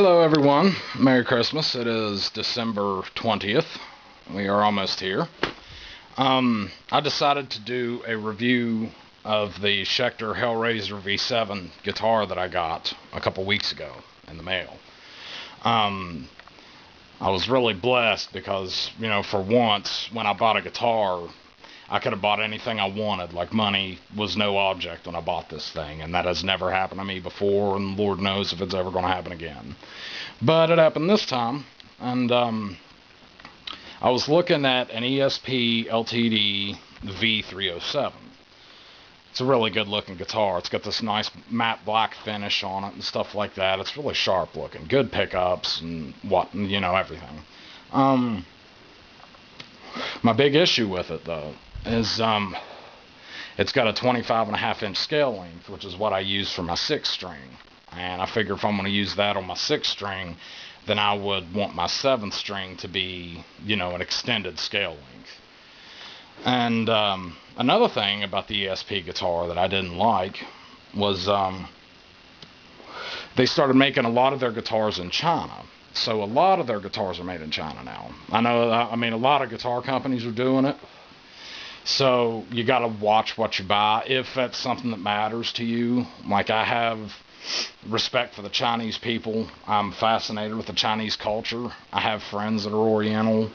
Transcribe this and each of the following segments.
Hello everyone, Merry Christmas. It is December 20th. We are almost here. I decided to do a review of the Schecter Hellraiser V7 guitar that I got a couple weeks ago in the mail. I was really blessed because, for once, when I bought a guitar, I could have bought anything I wanted. Like, money was no object when I bought this thing, and that has never happened to me before, and Lord knows if it's ever going to happen again. But it happened this time, and I was looking at an ESP LTD V307. It's a really good looking guitar. It's got this nice matte black finish on it and stuff like that. It's really sharp looking. Good pickups and everything. My big issue with it, though, is it's got a 25.5-inch scale length, which is what I use for my 6-string. And I figure if I'm going to use that on my 6-string, then I would want my 7th string to be, an extended scale length. And another thing about the ESP guitar that I didn't like was they started making a lot of their guitars in China. So a lot of their guitars are made in China now. I mean, a lot of guitar companies are doing it. So you got to watch what you buy if that's something that matters to you. Like, I have respect for the Chinese people. I'm fascinated with the Chinese culture. I have friends that are Oriental,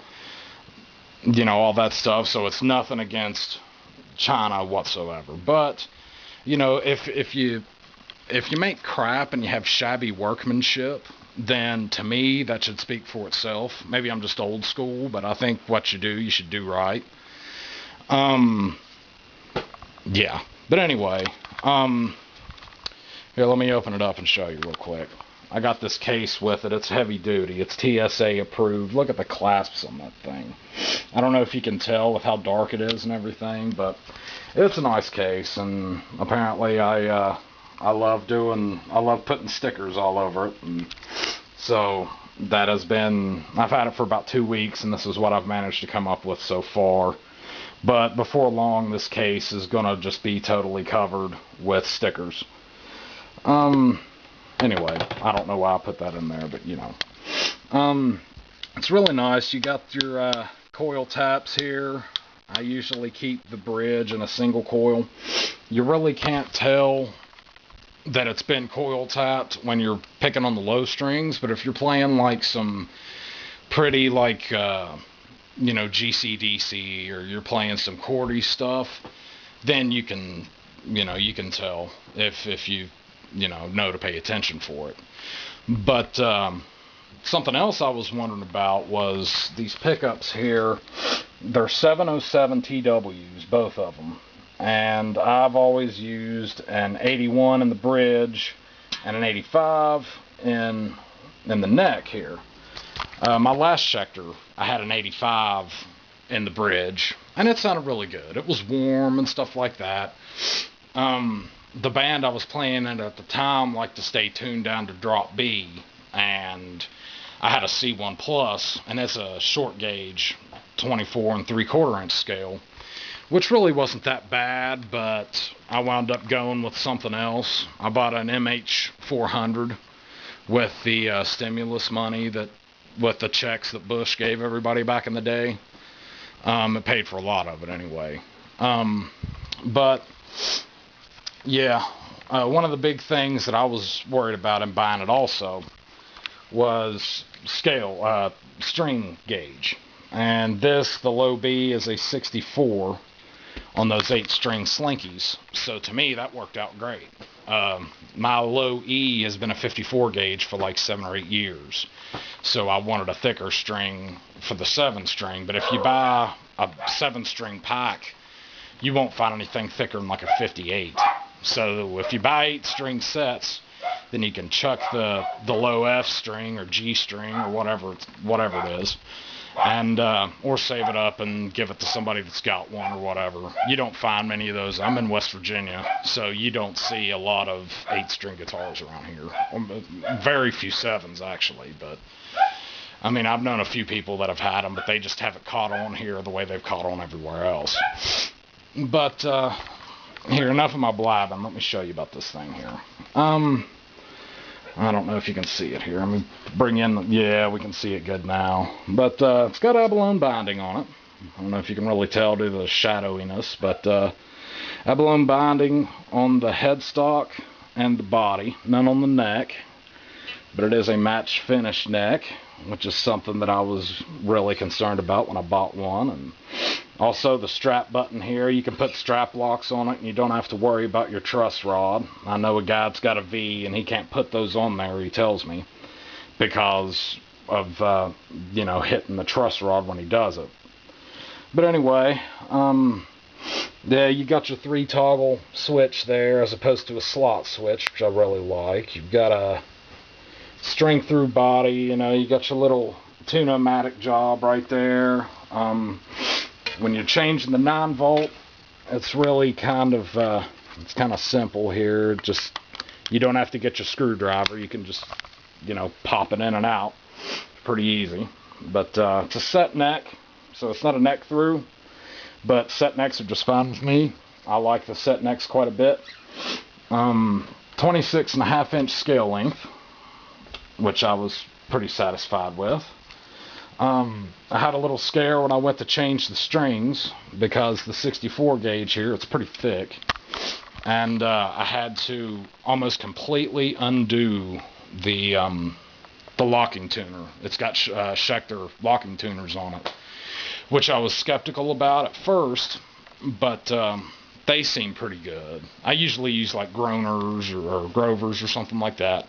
all that stuff. So it's nothing against China whatsoever. But, if you make crap and you have shabby workmanship, then to me that should speak for itself. Maybe I'm just old school, but I think what you do, you should do right. Yeah. But anyway, here, let me open it up and show you real quick. I got this case with it. It's heavy duty. It's TSA approved. Look at the clasps on that thing. I don't know if you can tell with how dark it is and everything, but it's a nice case. And apparently I love putting stickers all over it. And so that has been, I've had it for about 2 weeks, and this is what I've managed to come up with so far. But before long, this case is going to just be totally covered with stickers. Anyway, I don't know why I put that in there, but it's really nice. You got your coil taps here. I usually keep the bridge in a single coil. You really can't tell that it's been coil tapped when you're picking on the low strings, but if you're playing like some pretty GC/DC, or you're playing some chordy stuff, then you can tell if you know to pay attention for it. But something else I was wondering about was these pickups here. They're 707 TWs, both of them. And I've always used an 81 in the bridge and an 85 in the neck here. My last Schecter, I had an 85 in the bridge, and it sounded really good. It was warm and stuff like that. The band I was playing in at the time liked to stay tuned down to drop B, and I had a C1 Plus, and it's a short gauge 24 3/4 inch scale, which really wasn't that bad, but I wound up going with something else. I bought an MH400 with the stimulus money with the checks that Bush gave everybody back in the day. It paid for a lot of it anyway. But yeah, one of the big things that I was worried about in buying it also was string gauge. And the low B is a 64 on those 8-string slinkies. So to me, that worked out great. My low E has been a 54 gauge for like 7 or 8 years. So I wanted a thicker string for the 7-string. But if you buy a 7-string pack, you won't find anything thicker than like a 58. So if you buy 8-string sets, then you can chuck the low F string or G string or whatever it is, and or save it up and give it to somebody that's got one or whatever. You don't find many of those. I'm in West Virginia, so you don't see a lot of 8-string guitars around here. Very few 7s actually, but I mean, I've known a few people that have had them, but they just haven't caught on here the way they've caught on everywhere else. But here, enough of my blabbing. Let me show you about this thing here. I don't know if you can see it here. Let me bring in, yeah, we can see it good now. But it's got abalone binding on it. I don't know if you can really tell due to the shadowiness, but abalone binding on the headstock and the body, none on the neck. But it is a match finish neck, which is something that I was really concerned about when I bought one. And also the strap button here, you can put strap locks on it and you don't have to worry about your truss rod. I know a guy that's got a V and he can't put those on there, he tells me, because of you know, hitting the truss rod when he does it. But anyway, yeah, you got your 3 toggle switch there as opposed to a slot switch, which I really like. You've got a string through body, you know, you got your little 2-pneumatic job right there. When you're changing the 9-volt, it's really kind of it's kind of simple here. Just, you don't have to get your screwdriver, you can just, you know, pop it in and out. It's pretty easy. But it's a set neck, so it's not a neck through, but set necks are just fine with me. I like the set necks quite a bit. 26.5-inch scale length, which I was pretty satisfied with. I had a little scare when I went to change the strings because the 64 gauge here, it's pretty thick, and I had to almost completely undo the locking tuner. It's got Schecter locking tuners on it, which I was skeptical about at first, but they seem pretty good. I usually use like Groners or Grovers or something like that,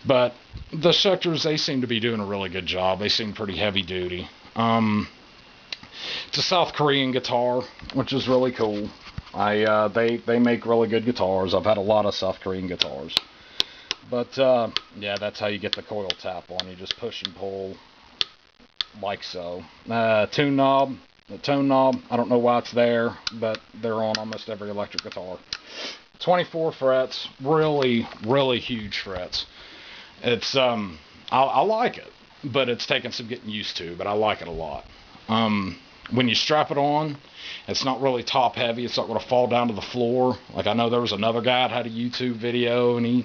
but the Schecters, they seem to be doing a really good job. They seem pretty heavy duty. It's a South Korean guitar, which is really cool. They make really good guitars. I've had a lot of South Korean guitars. But yeah, that's how you get the coil tap on. You just push and pull like so. Tune knob. The tone knob, I don't know why it's there, but they're on almost every electric guitar. 24 frets, really, really huge frets. It's I like it, but it's taken some getting used to, but I like it a lot. When you strap it on, it's not really top heavy. It's not going to fall down to the floor. Like, I know there was another guy that had a YouTube video and he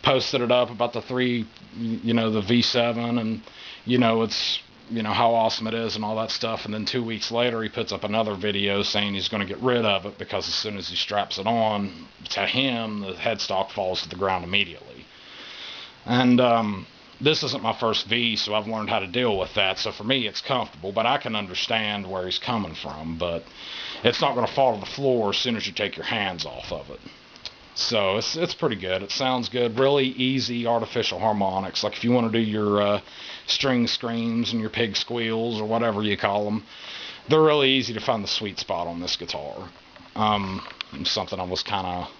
posted it up about the the V7, and you know, it's, you know, how awesome it is and all that stuff, and then 2 weeks later he puts up another video saying he's going to get rid of it because as soon as he straps it on, to him the headstock falls to the ground immediately. And this isn't my first V, so I've learned how to deal with that, so for me it's comfortable, but I can understand where he's coming from. But it's not going to fall to the floor as soon as you take your hands off of it. So it's pretty good. It sounds good. Really easy artificial harmonics. Like if you want to do your string screams and your pig squeals or whatever you call them, they're really easy to find the sweet spot on this guitar. Something I was kind of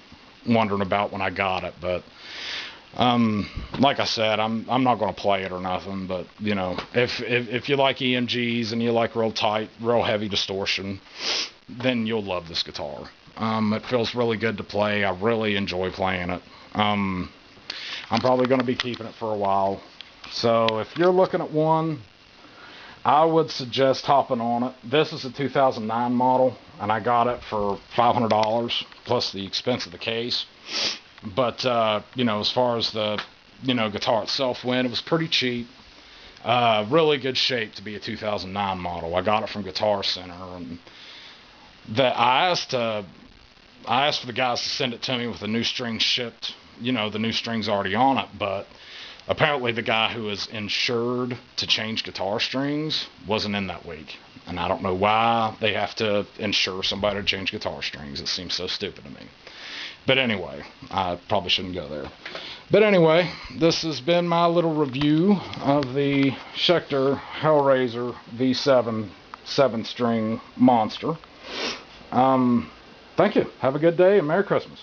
wondering about when I got it, but like I said, I'm not going to play it or nothing. But you know, if you like EMGs and you like real tight, real heavy distortion, then you'll love this guitar. It feels really good to play. I really enjoy playing it. I'm probably going to be keeping it for a while. So if you're looking at one, I would suggest hopping on it. This is a 2009 model, and I got it for $500 plus the expense of the case. But you know, as far as the guitar itself went, it was pretty cheap. Really good shape to be a 2009 model. I got it from Guitar Center, and I asked for the guys to send it to me with the new strings shipped, the new strings already on it, but apparently the guy who is insured to change guitar strings wasn't in that week. And I don't know why they have to insure somebody to change guitar strings. It seems so stupid to me. But anyway, I probably shouldn't go there. But anyway, this has been my little review of the Schecter Hellraiser V7 7-string monster. Thank you. Have a good day and Merry Christmas.